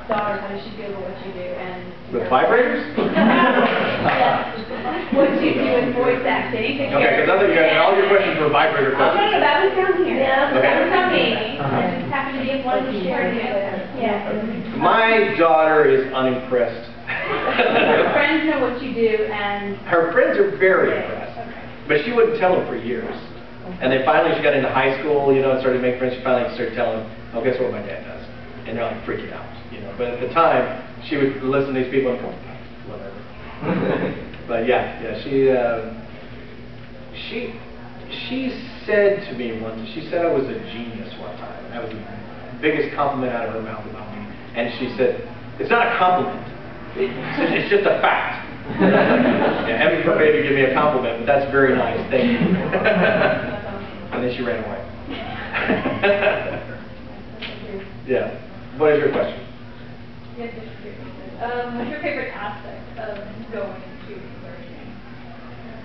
daughter, how does she feel about what you do? And with vibrators? Yes. What you do with voice acting. Okay, because I thought you guys, all your questions were vibrator Oh, questions. no, that was down here. Yeah. Okay. That was not me. I just happened to be one to share it. Yeah. My daughter is unimpressed. Your friends know what you do, and... Her friends are very impressed. Okay. But she wouldn't tell them for years. And then finally she got into high school, you know, and started to make friends. She finally started telling them, oh, guess what my dad does? And they're like freaking out, you know. But at the time, she would listen to these people and go, whatever. But yeah, she said to me once, she said I was a genius one time. That was the biggest compliment out of her mouth about me. And she said, it's not a compliment. It's just a fact. Yeah, heaven forbid you give me a compliment, but that's very nice. Thank you. And then she ran away. Yeah. What is your question? Yes, what's your favorite aspect of going into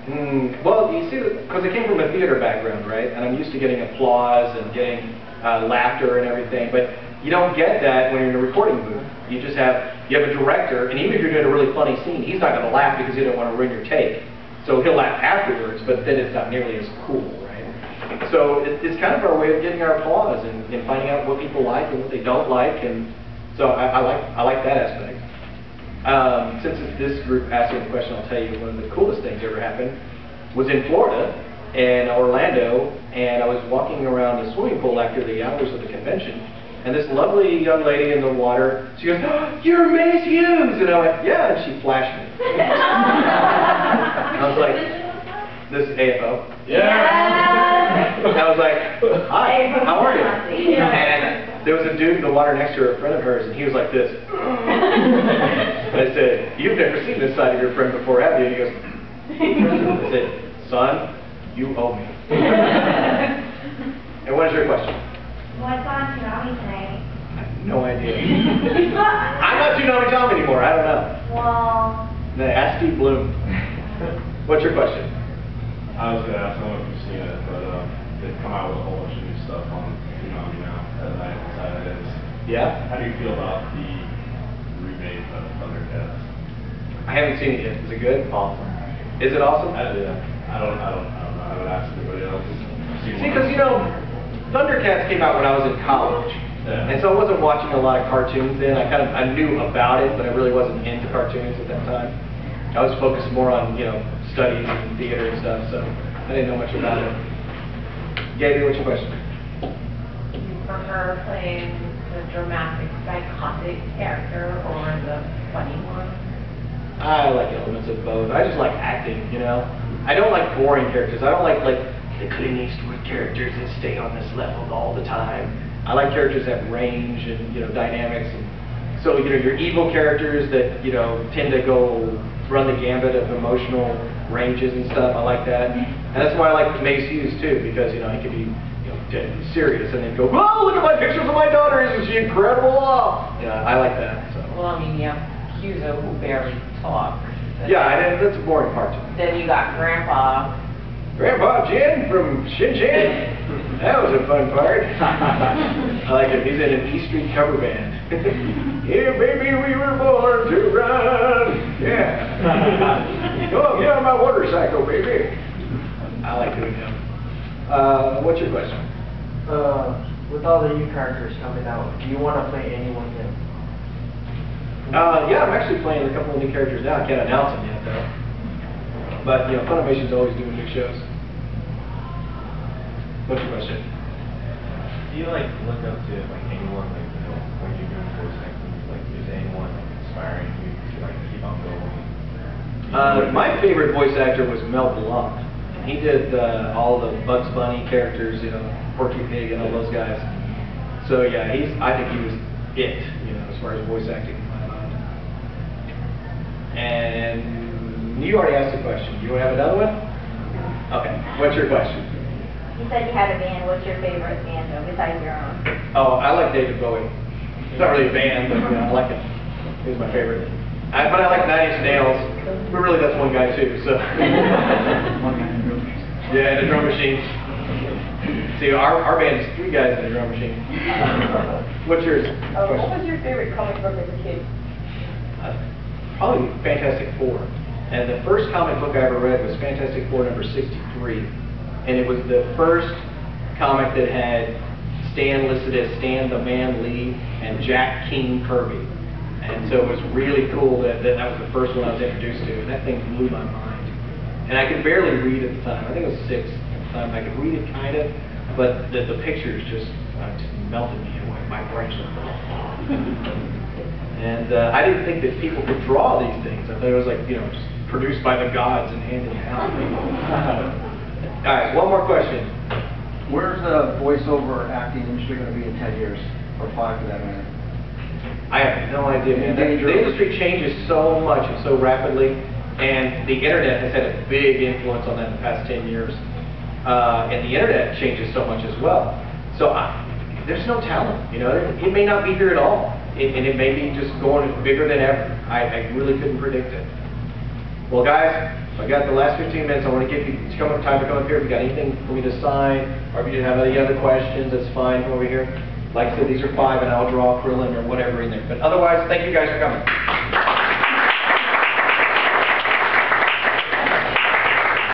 learning? Well, you see, because I came from a theater background, right? And I'm used to getting applause and getting laughter and everything, but you don't get that when you're in a recording booth. You just have a director, and even if you're doing a really funny scene, he's not going to laugh because he doesn't want to ruin your take. So he'll laugh afterwards, but then it's not nearly as cool, right? So it's kind of our way of getting our applause and finding out what people like and what they don't like, and so I like that aspect. Since it's this group asking the question, I'll tell you one of the coolest things that ever happened was in Florida and Orlando, and I was walking around the swimming pool after the hours of the convention, and this lovely young lady in the water, she goes, oh, you're Maes Hughes! And I went, yeah, and she flashed me. I was like, this is AFO. Yeah. And I was like, hi, how are you? And there was a dude in the water next to her, a friend of hers, and he was like this. And I said, you've never seen this side of your friend before, have you? And he goes, I said, son, you owe me. And what is your question? What's on Toonami tonight? I have no idea. I'm not Toonami Tom anymore. I don't know. Well... Ask Steve Bloom. What's your question? I was going to ask, I don't know if you've seen it, but they've come out with a whole bunch of new stuff on Toonami now, as I decided it is. Yeah? How do you feel about the remake of Thundercats? I haven't seen it yet. Is it good? Awesome. Is it awesome? I don't know. I would ask everybody else. See, because you know, Thundercats came out when I was in college. Yeah. And so I wasn't watching a lot of cartoons then. I knew about it, but I really wasn't into cartoons at that time. I was focused more on, you know, studies and theater and stuff, so I didn't know much about it. Gaby, what's your question? Do you prefer playing the dramatic, psychotic character or the funny one? I like elements of both. I just like acting, you know. I don't like boring characters. I don't like the Clint Eastwood characters that stay on this level all the time. I like characters that have range and, you know, dynamics. And so, you know, your evil characters that, you know, tend to go run the gambit of emotional ranges and stuff. I like that. And that's why I like Maes Hughes too, because, you know, he can be, you know, dead serious and then go, oh, look at my pictures of my daughter, isn't she incredible? Oh. Yeah, I like that. So. Well, I mean, you have Hughes who barely talks. Yeah, that's a boring part to me. Then you got Grandpa. Grandpa Jin from Shin Chan. That was a fun part. I like him. He's in an E Street cover band. Yeah, baby, we were born to run. Yeah. Oh, get on my motorcycle, baby. I like doing him. What's your question? With all the new characters coming out, do you want to play anyone new? Yeah, I'm actually playing a couple of new characters now. I can't announce them yet, though. But, you know, Funimation's always doing new shows. What's your question? Do you like look up to like anyone, like, you know, when you're doing voice acting, like is anyone like inspiring you to like keep on going? My favorite voice actor was Mel Blanc. He did all the Bugs Bunny characters, you know, Porky Pig and all those guys. So yeah, I think he was it, you know, as far as voice acting in my mind. And you already asked a question. Do you want to have another one? Okay. What's your question? You said you had a band. What's your favorite band though, besides your own? Oh, I like David Bowie. It's not really a band, but you know, I like it. He's my favorite. But I like 9 Inch Nails. But really, that's one guy too. So. Yeah, and the drum machine. See, our band is 3 guys in a drum machine. What's yours? What was your favorite comic book as a kid? Probably Fantastic Four. And the first comic book I ever read was Fantastic Four number 63. And it was the first comic that had Stan listed as Stan the Man Lee and Jack King Kirby. And so it was really cool that was the first one I was introduced to. And that thing blew my mind. And I could barely read at the time. I think it was 6 at the time. I could read it kind of, but the pictures just melted me away. My brain. And I didn't think that people could draw these things. I thought it was like, you know, just produced by the gods and handed down. All right, one more question. Where's the voiceover acting industry going to be in 10 years, or 5 for that matter? I have no idea, man. The industry changes so much and so rapidly, and the internet has had a big influence on that in the past 10 years. And the internet changes so much as well. So there's no talent, you know. It may not be here at all, and it may be just going bigger than ever. I really couldn't predict it. Well, guys, I got the last 15 minutes. I want to give you time to come up here. If you got anything for me to sign, or if you have any other questions, that's fine. Come over here. Like I said, these are 5, and I'll draw Krillin or whatever in there. But otherwise, thank you guys for coming.